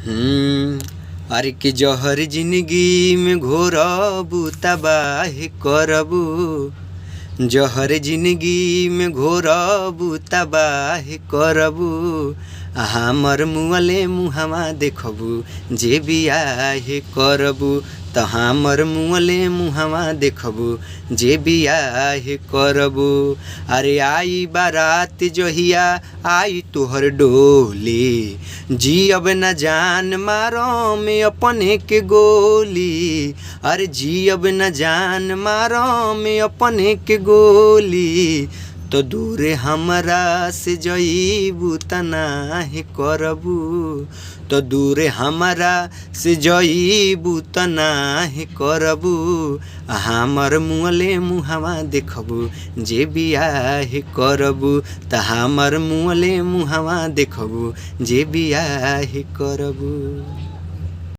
अरे कि जहर जिंदगी में घोरबू तबाह करबू, जहर जिंदगी में घोरबू तबाह करबू। हमर मुँहले मुहमा देखबू जे बियाह करबू, त हमर मुँहले मुहमा देखबू जे बियाह करबू। अरे आई बारात जहिया आई तोहर डोली, जी अब न जान मारो में अपने के गोली। अरे जी अब न जान मारो में अपने के गोली, तो दूर हमरा से जईबू तनाह करबू, तो दूर हमरा से जईबू तनाह करबू। हमर मुँहले मुहमा देखबू जे बियाह करबू, त हमर मुँहले मुहमा देखबू जे बियाह करबू।